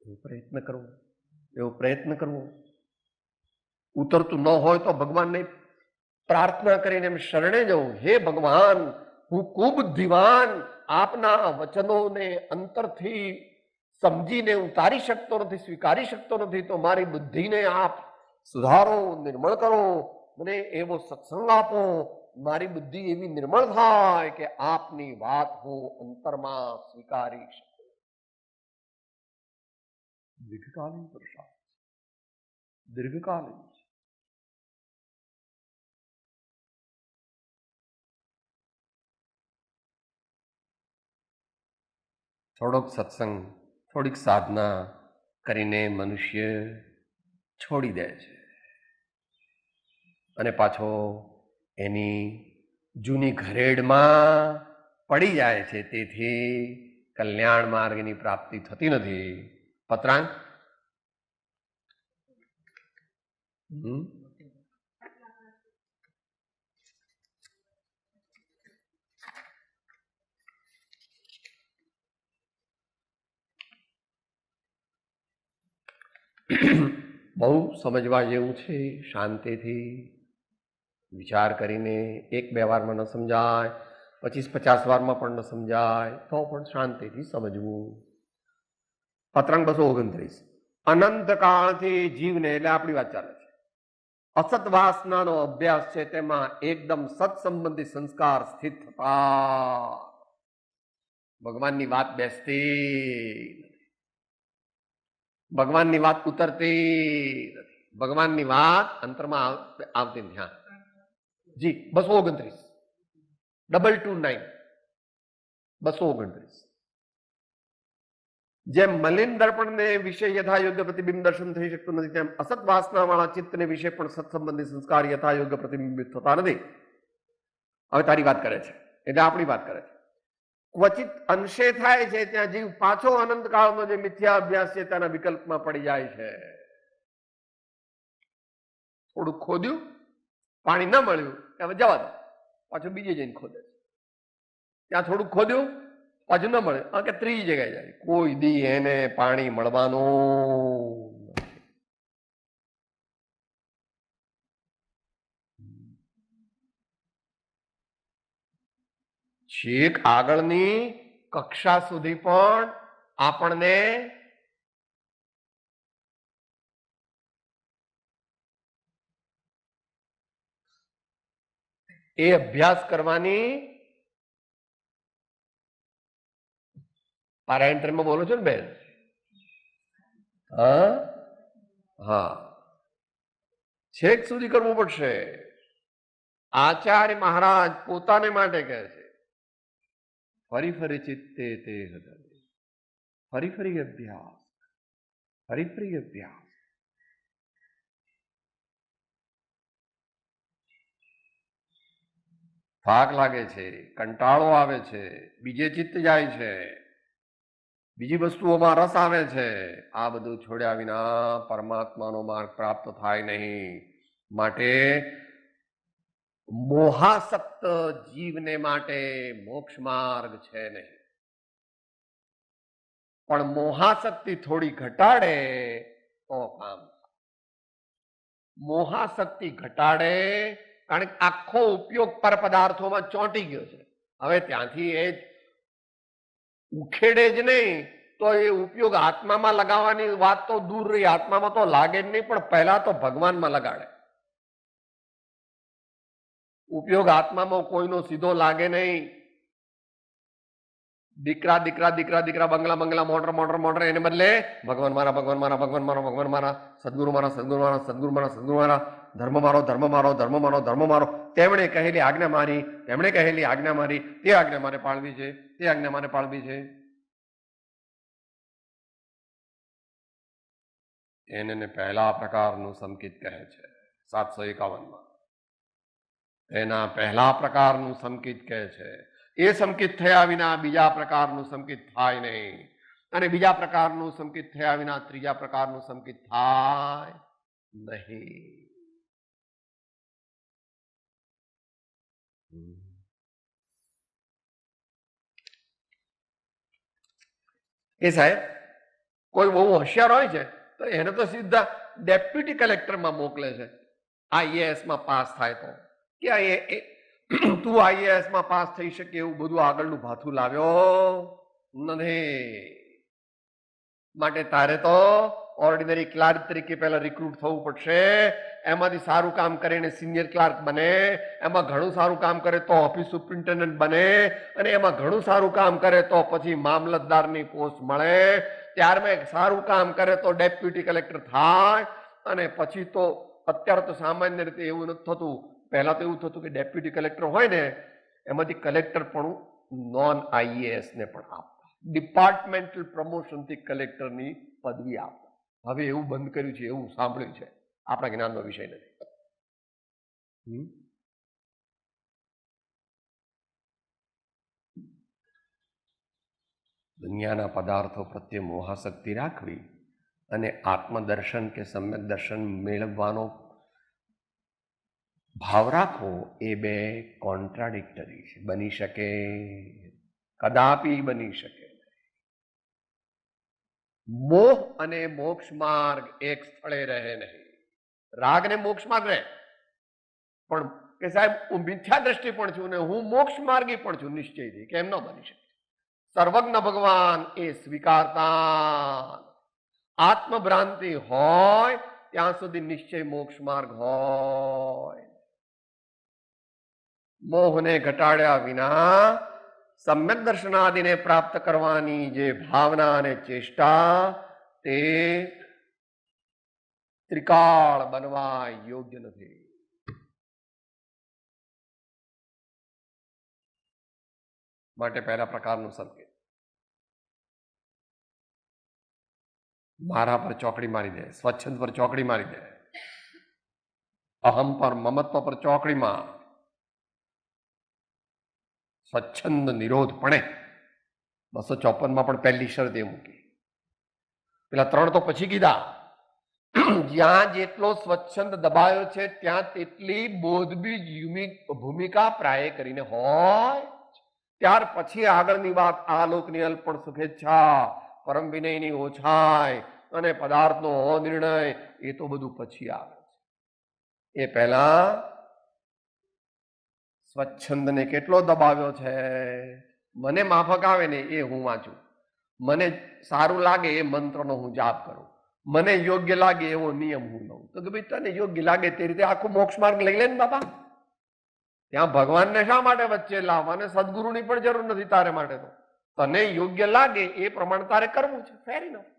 એવો પ્રયત્ન કરવો. ઉતરતું ન હોય તો ભગવાનને પ્રાર્થના કરીને એમ શરણે જવું, હે ભગવાન, હું કુબુદ્ધિવાન, આપના વચનોને અંતરથી સમજીને ઉતારી શકતો નથી, સ્વીકારી શકતો નથી, તો મારી બુદ્ધિને આપ સુધારો, નિર્મળ કરો, મને એવો સત્સંગ આપો, મારી બુદ્ધિ એવી નિર્મળ થાય કે આપની વાત હું અંતરમાં સ્વીકારી શકું. દીર્ઘકાલીન પુરુષાર્થ, દીર્ઘકાલીન. થોડોક સત્સંગ, થોડીક સાધના કરીને મનુષ્ય છોડી દે છે અને પાછો એની જૂની ઘરેડમાં પડી જાય છે. તેથી કલ્યાણ માર્ગની પ્રાપ્તિ થતી નથી. પત્રાંગ બહુ સમજવા જેવું છે. શાંતિથી વિચાર કરીને 1-2 વારમાં ન સમજાય, 25-50 વારમાં પણ ન સમજાય તો પણ શાંતિથી સમજવું. પત્રાંગ 229. અનંત કાળથી જીવને, એટલે આપણી વાત ચાલે છે, અસત વાસનાનો અભ્યાસ છે, તેમાં એકદમ સત્સંબંધી સંસ્કાર સ્થિત થતા ભગવાનની વાત બેસતી, ભગવાનની વાત ઉતરતી નથી, ભગવાનની વાત અંતરમાં આવતી નથી. હા જી, 229, 229, 229. જેમ મલિન દર્પણને વિશે યથાયોગ્ય પ્રતિબિંબ દર્શન થઈ શકતું નથી, તેમ અસત વાસના વાળા ચિત્તને વિશે પણ સત્સંબંધી સંસ્કાર યથાયોગ્ય પ્રતિબિંબિત થતા નથી. હવે તારી વાત કરે છે, એટલે આપણી વાત કરે છે. ક્વચિત અંશે થાય છે ત્યાં જીવ પાછો અનંત કાળનો જે મિથ્યા અભ્યાસ છે તેના વિકલ્પમાં પડી જાય છે. થોડું ખોદ્યું, પાણી ન મળ્યું, હવે જવા દો, પાછું બીજે જઈને ખોદે. ત્યાં થોડુંક ખોદ્યું, પાછું ન મળે, કે ત્રીજી જગ્યાએ જાય. કોઈ દી એને પાણી મળવાનું. છેક આગળની કક્ષા સુધી પણ આપણને એ અભ્યાસ કરવાની, પારાયણમાં બોલો છો ને બેન? હા, છેક સુધી કરવું પડશે. આચાર્ય મહારાજ પોતાને માટે કહે છે, ફરી ફરી ચિત્તે તે હૃદય, ફરી ફરી અભ્યાસ, ફરી ફરી અભ્યાસ. થાક લાગે છે, કંટાળો આવે છે, બીજે ચિત્ત જાય છે, બીજી વસ્તુઓમાં રસ આવે છે. આ બધું છોડ્યા વિના પરમાત્માનો માર્ગ પ્રાપ્ત થાય નહીં. માટે મોહાસક્ત જીવને માટે મોક્ષ માર્ગ છે નહીં. પણ મોહાશક્તિ થોડી ઘટાડે તો કામ. મોહાશક્તિ ઘટાડે, કારણ કે આખો ઉપયોગ પર પદાર્થોમાં ચોંટી ગયો છે. હવે ત્યાંથી એ ઉખેડે જ નહીં તો એ ઉપયોગ આત્મામાં લગાવવાની વાત તો દૂર રહી, આત્મામાં તો લાગે જ નહીં, પણ પહેલા તો ભગવાનમાં લગાડે. ઉપયોગ આત્મામાં કોઈનો સીધો લાગે નહીં. દીકરા દીકરા દીકરા દીકરા, બંગલા બંગલા, મોટર મોટર મોટર, એને બદલે ભગવાન મારા, ભગવાન મારા, ભગવાન મારો, ભગવાન મારા, સદગુરુ મારા, સદગુરુ મારા, સદગુરુ મારા, સદગુરુ મારા, ધર્મ મારો, ધર્મ મારો, ધર્મ મારો, ધર્મ મારો. તેમણે કહેલી આજ્ઞા મારી, તેમણે કહેલી આજ્ઞા મારી, તે આજ્ઞા મારે પાળવી છે, તે આજ્ઞા મારે પાળવી છે. એને પહેલા પ્રકારનું સંકિત કહે છે 751માં. એના પહેલા પ્રકારનું સંકિત કહે છે. એ સંકિત થયા વિના બીજા પ્રકારનું સંકિત થાય નહીં, અને બીજા પ્રકારનું સંકિત થયા વિના ત્રીજા પ્રકારનું સંકિત થાય નહીં. એ સાહેબ કોઈ બહુ હોશિયાર હોય છે તો એને તો સીધા ડેપ્યુટી કલેક્ટરમાં મોકલે છે આઈએએસમાં પાસ થાય તો, કે તું આઈએએસમાં પાસ થઈ શકે એવું બધું આગળનું ભાથું લાવ્યો નથી. માટે તારે તો ઓર્ડિનરી ક્લાર્ક તરીકે પહેલા રિક્રુટ થવું પડશે, એમાંથી સારું કામ કરીને સિનિયર ક્લાર્ક બને, એમાં ઘણું સારું કામ કરે તો ઓફિસ સુપ્રિન્ટેન્ડન્ટ બને, અને એમાં ઘણું સારું કામ કરે તો પછી મામલતદારની પોસ્ટ મળે, ત્યારમાં સારું કામ કરે તો ડેપ્યુટી કલેક્ટર થાય, અને પછી તો અત્યારે તો સામાન્ય રીતે એવું નથી થતું, પહેલા તો એવું થતું કે ડેપ્યુટી કલેક્ટર હોય ને એમાંથી કલેક્ટર પણ નોન આઈએએસ ને પણ આપતા, ડિપાર્ટમેન્ટલ પ્રમોશનથી કલેક્ટરની પદવી આપતા. હવે એવું બંધ કર્યું છે એવું સાંભળ્યું છે, આપણા જ્ઞાનનો વિષય નથી. દુનિયાના પદાર્થો પ્રત્યે મોહાશક્તિ રાખવી અને આત્મદર્શન કે સમ્યક દર્શન મેળવવાનો ભાવ રાખવો એ બે કોન્ટ્રાડિક્ટરી છે, બની શકે કદાપી બની શકે. મોહ અને મોક્ષ માર્ગ એક સ્થળે રહે નહીં. રાગ ને મોક્ષ માર્ગ રહે, પણ કે સાહેબ હું મિથ્યા દ્રષ્ટિ પણ છું ને હું મોક્ષ માર્ગી પણ છું, નિશ્ચયથી કેમ ન બની શકે. સર્વજ્ઞ ભગવાન એ સ્વીકારતા, આત્મભ્રાંતિ હોય ત્યાં સુધી નિશ્ચય મોક્ષ માર્ગ હોય. મોહને ઘટાડ્યા વિના સમ્યક દર્શનાદિને પ્રાપ્ત કરવાની જે ભાવના અને ચેષ્ટા તે ત્રિકાળ બનવા યોગ્ય નથી. માટે પહેલા પ્રકારનું સંકેત, મારા પર ચોકડી મારી દે, સ્વચ્છંદ પર ચોકડી મારી દે, અહમ પર મમત્વ પર ચોકડી માર, સ્વચ્છંદ નિરોધ પણ 254 માં પણ પહેલી શરત એ મૂકી. પેલા 3 તો પછી કીધા. જ્યાં જેટલો સ્વચ્છંદ દબાયો છે ત્યાં તેટલી બોધબી ભૂમિકા પ્રાય કરીને હોય, ત્યાર પછી આગળની વાત આલોકની અલ્પણ શુભેચ્છા, પરમ વિનયની ઓછાઈ અને પદાર્થનો નિર્ણય એ તો બધું પછી આવે છે. એ પહેલા સ્વચ્છંદને કેટલો દબાવ્યો છે. મને માફક આવે ને એ હું વાંચું, મને સારું લાગે એ મંત્રનો હું જાપ કરું, મને યોગ્ય લાગે એવો નિયમ હું લઉં. તો કે ભાઈ તને યોગ્ય લાગે તે રીતે આખું મોક્ષ માર્ગ લઈ લે ને બાપા. ત્યાં ભગવાનને શા માટે વચ્ચે લાવવા, સદગુરુની પણ જરૂર નથી તારે માટે. તો તને યોગ્ય લાગે એ પ્રમાણે તારે કરવું છે, ફેર ઇનફ,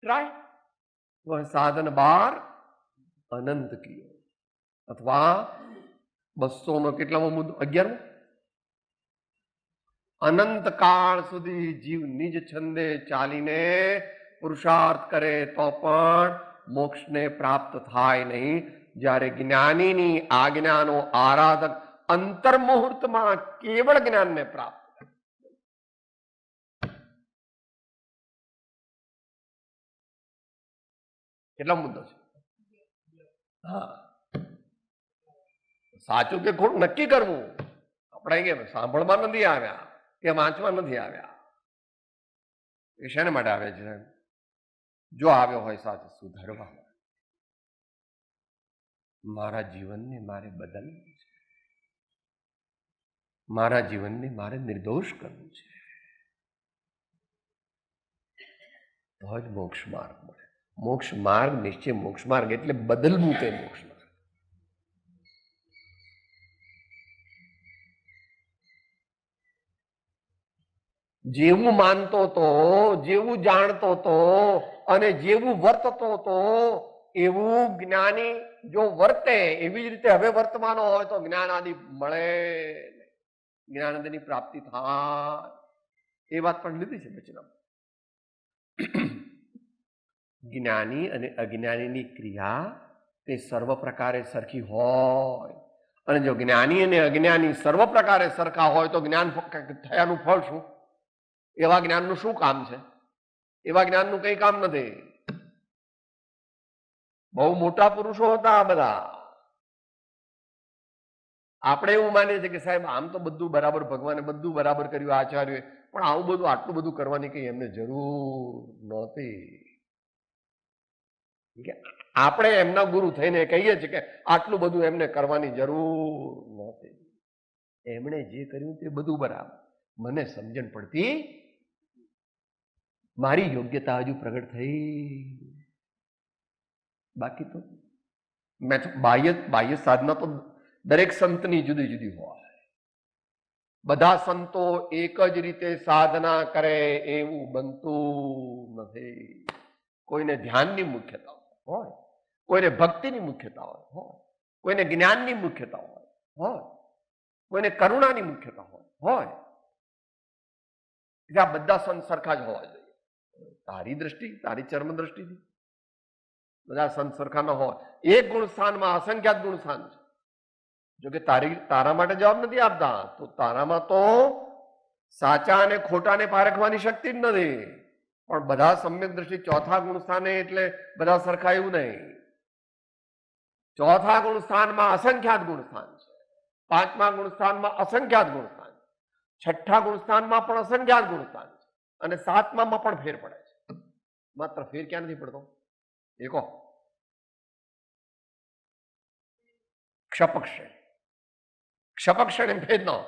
ટ્રાય. વહ સાધન બાર અનંત કીયો, અથવા 200 કેટલામો મુદ્દો 11મો, અનંત કાળ સુધી જીવ નિજ છંદે ચાલીને પુરુષાર્થ કરે તો પણ મોક્ષને પ્રાપ્ત થાય નહીં. જ્યારે જ્ઞાનીની આજ્ઞાનો આરાધક અંતર્મુહૂર્તમાં કેવળ જ્ઞાનને પ્રાપ્ત થાય. કેટલા મુદ્દો છે? હા, સાચું કે ખોટું નક્કી કરવું. આપણે કે સાંભળવા નથી આવ્યા કે વાંચવા નથી આવ્યા, એ શેને માટે આવે છે? જો આવ્યો હોય સાચું સુધારવા, મારા જીવનને મારે બદલવું છે, મારા જીવનને મારે નિર્દોષ કરવું છે, તો જ મોક્ષ માર્ગ મળે. મોક્ષ માર્ગ નિશ્ચય મોક્ષ માર્ગ એટલે બદલવું તે મોક્ષ માર્ગ. જેવું માનતો તો, જેવું જાણતો તો અને જેવું વર્તતો તો એવું જ્ઞાની જો વર્તે એવી જ રીતે હવે વર્તવાનો હોય તો જ્ઞાન આદિ મળે, જ્ઞાન આદિની પ્રાપ્તિ થાય. એ વાત પણ લીધી છે વચનમાં. જ્ઞાની અને અજ્ઞાનીની ક્રિયા તે સર્વ પ્રકારે સરખી હોય, અને જો જ્ઞાની અને અજ્ઞાની સર્વ પ્રકારે સરખા હોય તો જ્ઞાન થયાનું ફળ શું? એવા જ્ઞાનનું શું કામ છે? એવા જ્ઞાનનું કઈ કામ નથી. બહુ મોટા પુરુષો હતા આ બધા. આપણે એવું માનીએ છીએ કે સાહેબ આમ તો બધું બરાબર, ભગવાને બધું બરાબર કર્યું, આચાર્ય, પણ આવું બધું આટલું બધું કરવાની કઈ એમને જરૂર નહોતી. આપણે એમના ગુરુ થઈને કહીએ છીએ કે આટલું બધું એમને કરવાની જરૂર નહોતી. એમણે જે કર્યું તે બધું બરાબર, મને સમજણ પડતી, મારી યોગ્યતા હજુ પ્રગટ થઈ. બાકી તો મેં તો બાહ્ય સાધના તો દરેક સંતની જુદી જુદી હોય. બધા સંતો એક જ રીતે સાધના કરે એવું બનતું નથી. કોઈને ધ્યાનની મુખ્યતા હોય, કોઈને ભક્તિની મુખ્યતા હોય, કોઈને જ્ઞાનની મુખ્યતા હોય, કોઈને કરુણાની મુખ્યતા હોય. આ બધા સંત સરખા જ હોવા જોઈએ. તારી દ્રષ્ટિ, તારી ચર્મ દ્રષ્ટિથી બધા સંત સરખા ન હોય. એક ગુણ સ્થાનમાં અસંખ્યાત ગુણ સ્થાન છે. જોકે તારા માટે જવાબ નથી આપતા, તો તારામાં તો સાચા અને ખોટાને પારખવાની શક્તિ જ નથી. પણ બધા સમ્યક દ્રષ્ટિ ચોથા ગુણ સ્થાને એટલે બધા સરખા એવું નહીં. ચોથા ગુણ સ્થાનમાં અસંખ્યાત ગુણ સ્થાન છે, પાંચમા ગુણ સ્થાનમાં અસંખ્યાત ગુણ સ્થાન છે, છઠ્ઠા ગુણ સ્થાનમાં પણ અસંખ્યાત ગુણ સ્થાન છે, અને સાતમામાં પણ ફેર પડે છે. માત્ર ફેર ક્યાં નથી પડતો એ કહો? ક્ષપક શ્રેણી ભેદ ન હોય.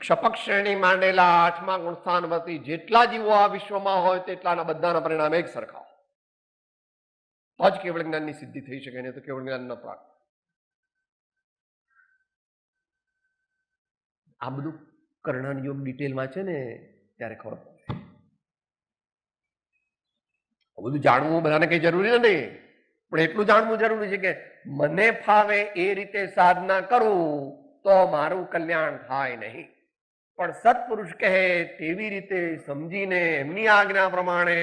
ક્ષપક શ્રેણી માંડેલા આઠમા ગુણ સ્થાન વતી જેટલા જીવો આ વિશ્વમાં હોય તેટલાના બધાના પરિણામ એક સરખા હોય. તો જ કેવળ જ્ઞાનની સિદ્ધિ થઈ શકે, નહીં તો કેવળ જ્ઞાન ન પ્રાપ્ત. આ બધું કર્ણન યોગ ડિટેલમાં છે ને ત્યારે ખબર પડે. બધું જાણવું બધાને કઈ જરૂરી નથી, પણ એટલું જાણવું જરૂરી છે કે મને ફાવે એ રીતે સાધના કરું તો મારું કલ્યાણ થાય નહીં. પણ સત્પુરુષ કહે તેવી રીતે સમજીને એમની આજ્ઞા પ્રમાણે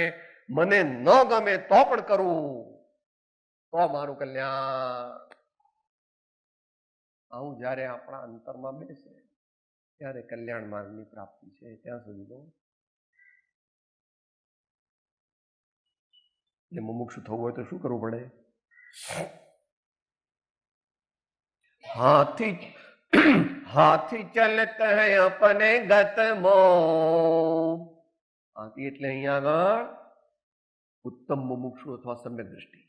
મને ન ગમે તો પણ કરું તો મારું કલ્યાણ. આવું જયારે આપણા અંતરમાં બેસે ત્યારે કલ્યાણ માર્ગની પ્રાપ્તિ છે. ત્યાં સુધી તો એટલે મુમુક્ષુ થવું હોય તો શું કરવું પડે? હાથી ચલત હૈ અપને ગત મો. હાથી એટલે અહીંયા આગળ ઉત્તમ મુમુક્ષુ અથવા સમ્યક દ્રષ્ટિ.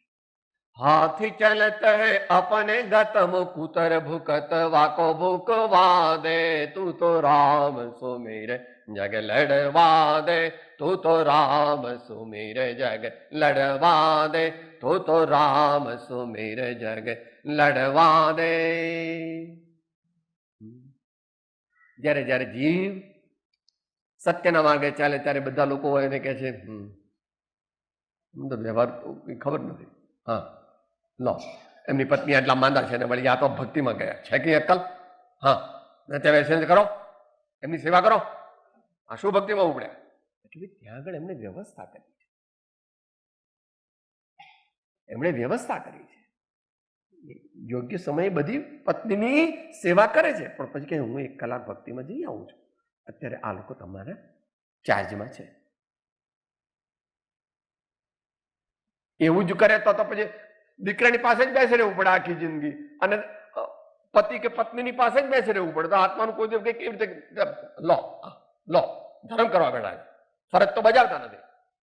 હાથી ચલત હૈ અપને ગતમ કુતર ભૂકત વાકો ભૂકવા દે. તું તો રામ સુમેર જગ લડવા દે. તું તો રામ સુમેર જગ લડવા દે. તું તો રામ સુમેર જગ લડવા દે. જયારે જયારે જીવ સત્યના માર્ગે ચાલે ત્યારે બધા લોકો એને કહે છે વ્યવહાર ખબર નથી. હા લો, એમની પત્ની આટલા માંદા છે ને વળી આ તો ભક્તિમાં ગયા છે કે અક્કલ? હા, ત્યાં કરો, એમની સેવા કરો. આ શું ભક્તિમાં ઉપડ્યા? એટલે ત્યાં આગળ એમણે વ્યવસ્થા કરી છે. એમણે વ્યવસ્થા કરી છે. યોગ્ય સમયે બધી પત્નીની સેવા કરે છે, પણ પછી કે હું 1 કલાક ભક્તિમાં જઈ આવું છું. અત્યારે આ લોકો તમારા ચાર્જમાં છે. એવું જ કરે તો પછી દીકરાની પાસે જ બેસી રહેવું પડે આખી જિંદગી, અને પતિ કે પત્નીની પાસે જ બેસી રહેવું પડે. તો આત્માનું કોઈ દિવસ કેવી રીતે લો લો ધર્મ કરવા બેઠા છે, ફરજ તો બજાવતા નથી.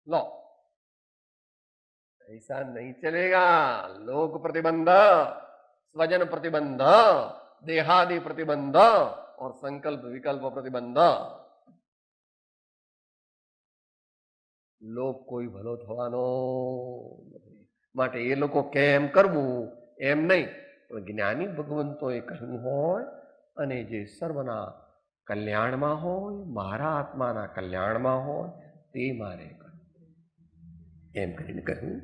લો, ऐसा नहीं चलेगा. लोक प्रतिबंध, स्वजन प्रतिबंध, देहादि प्रतिबंध और संकल्प विकल्प प्रतिबंध. લોક કોઈ ભલો થવાનો નથી. માટે એ લોકો કેમ કરવું એમ નહીં, પણ જ્ઞાની ભગવંતોએ કહ્યું હોય અને જે સર્વના કલ્યાણમાં હોય, મારા આત્માના કલ્યાણમાં હોય તે મારે કરવું એમ કરીને કહ્યું.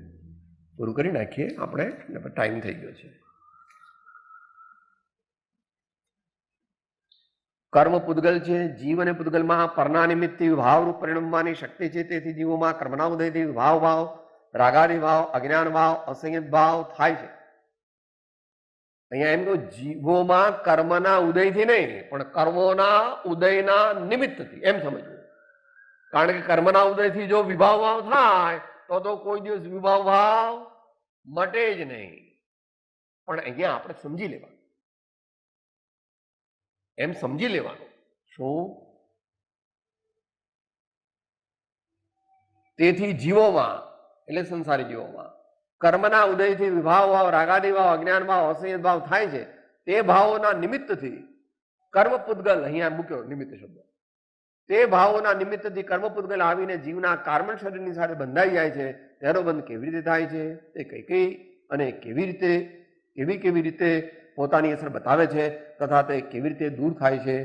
પૂરું કરી નાખીએ આપણે, ટાઈમ થઈ ગયો છે. કર્મ પૂદગલ છે. જીવ અને પૂદગલમાં પરના નિમિત્તથી ભાવરૂપ પરિણમવાની શક્તિ છે. તેથી જીવોમાં કર્મના ઉદયથી ભાવ, રાગાદિ ભાવ, અજ્ઞાન ભાવ, અસંયત ભાવ થાય છે. અહીંયા એમ તો જીવોમાં કર્મના ઉદયથી નહીં, પણ કર્મોના ઉદયના નિમિત્તથી એમ સમજવું. કારણ કે કર્મના ઉદયથી જો વિભાવ ભાવ થાય તો કોઈ દિવસ વિભાવ ભાવ મટે જ નહીં. પણ અહીંયા આપણે સમજી લેવાનું, એમ સમજી લેવાનું શું? તેથી જીવોમાં એટલે સંસારી જીવોમાં કર્મના ઉદયથી વિભાવ ભાવ, રાગાદી ભાવ, અજ્ઞાન ભાવ, અસંયત ભાવ થાય છે. તે ભાવોના નિમિત્તથી કર્મ પૂતગલ, અહીંયા મૂક્યો નિમિત્ત શબ્દ, તે ભાવોના નિમિત્તથી કર્મ પૂતગલ આવીને જીવના કાર્બન શરીરની સાથે બંધાઈ જાય છે. તેનો બંધ કેવી રીતે થાય છે તે કઈ કઈ અને કેવી રીતે પોતાની અસર બતાવે છે તથા તે કેવી રીતે દૂર થાય છે.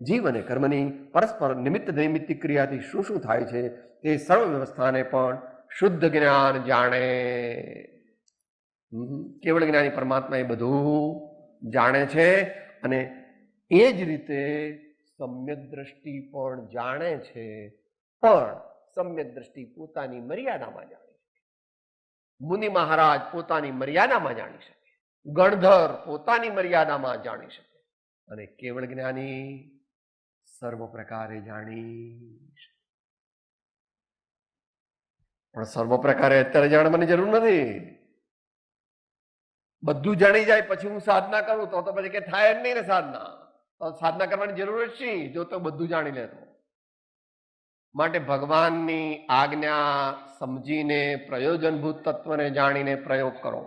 જીવ અને કર્મની પરસ્પર નિમિત્ત નૈમિત્તિક ક્રિયાથી શું શું થાય છે તે સર્વ વ્યવસ્થાને પણ શુદ્ધ જ્ઞાન જાણે. કેવળ જ્ઞાની પરમાત્મા એ બધું જાણે છે અને એ જ રીતે સમ્યક દ્રષ્ટિ પણ જાણે છે, પણ સમ્યક દ્રષ્ટિ પોતાની મર્યાદામાં જાણે છે. મુનિ મહારાજ પોતાની મર્યાદામાં જાણી શકે, ગણધર પોતાની મર્યાદામાં જાણી શકે અને કેવળ જ્ઞાની સર્વ પ્રકારે જાણી શકે. પણ સર્વ પ્રકારે અત્યારે જાણવાની જરૂર નથી. બધું જાણી જાય પછી હું સાધના કરું તો પછી કે થાય જ નહીં ને સાધના. તો સાધના કરવાની જરૂર જ શી જો તો બધું જાણી લે તો. માટે ભગવાનની આજ્ઞા સમજીને પ્રયોજનભૂત તત્વને જાણીને પ્રયોગ કરો.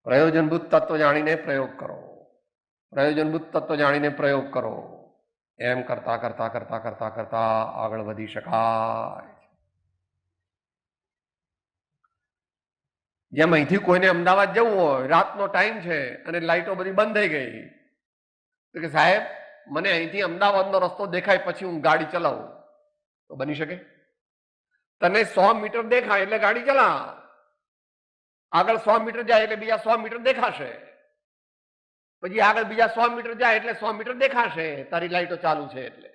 પ્રયોજનભૂત તત્વ જાણીને પ્રયોગ કરો. પ્રયોજનભૂત તત્વ જાણીને પ્રયોગ કરો. એમ કરતા કરતા કરતા કરતા કરતા આગળ વધી શકાય. જેમ અહીંથી કોઈને અમદાવાદ જવું હોય, રાતનો ટાઈમ છે અને લાઈટો બધી બંધ થઈ ગઈ, તો કે સાહેબ મને અહીંથી અમદાવાદનો રસ્તો દેખાય પછી હું ગાડી ચલાવું, તો બની શકે? તને 100 મીટર દેખાય એટલે ગાડી ચલા, આગળ 100 મીટર જાય એટલે બીજા 100 મીટર દેખાશે, પછી આગળ બીજા 100 મીટર જાય એટલે 100 મીટર દેખાશે તારી લાઈટો ચાલુ છે એટલે.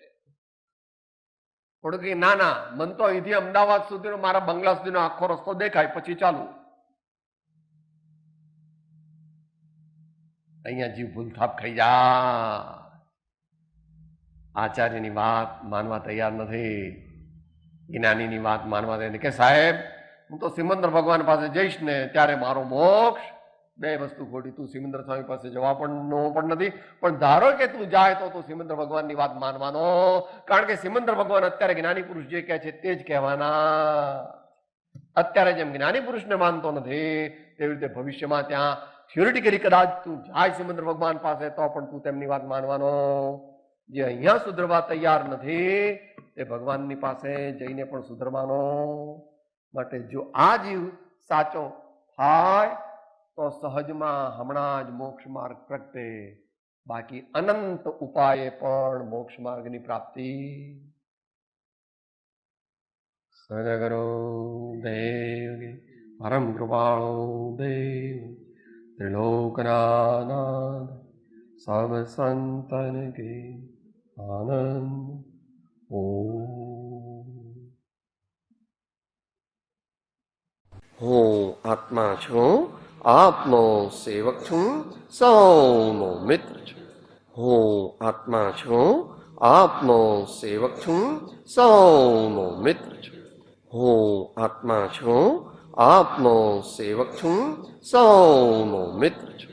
થોડું કે ના ના, મન તો અહીંથી અમદાવાદ સુધીનો મારા બંગલા સુધીનો આખો રસ્તો દેખાય પછી ચાલુ. અહીંયા જીવ ભૂલથાપ ખાઈ જા. આચાર્યની વાત માનવા તૈયાર નથી, જ્ઞાનીની વાત માનવા તૈયાર નથી. કે સાહેબ હું તો સિમંદર ભગવાન પાસે જઈશ ને ત્યારે મારો મોક્ષ. બે વસ્તુ ખોટી. તું સિમંદર સ્વામી પાસે જવા પણ નથી, પણ ધારો કે તું જાય તો તું સિમંદર ભગવાનની વાત માનવાનો, કારણ કે સિમંદર ભગવાન અત્યારે જ્ઞાની પુરુષ જે કહે છે તે જ કહેવાના. અત્યારે જેમ જ્ઞાની પુરુષને માનતો નથી તેવી રીતે ભવિષ્યમાં ત્યાં થિયોરિટિકલી કદાચ તું જાય સિમંદર ભગવાન પાસે તો પણ તું તેમની વાત માનવાનો. જે અહીંયા સુધરવા તૈયાર નથી તે ભગવાનની પાસે જઈને પણ સુધરવાનો. માટે જો આ જીવ સાચો થાય તો સહજમાં હમણાં જ મોક્ષ માર્ગ પ્રગટે. બાકી અનંત ઉપાયે પણ મોક્ષ માર્ગની પ્રાપ્તિ. સદગુરુ દેવ પરમ કૃપાળુ દેવ ત્રિલોકનાથ સબ સંતન કે આનંદ. હું આત્મા છું, આપનો સેવક છું, સૌનો મિત્ર છું. હું આત્મા છું, આપનો સેવક છું, સૌનો મિત્ર છું. હું આત્મા છું, આપનો સેવક છું, સૌનો મિત્ર છું.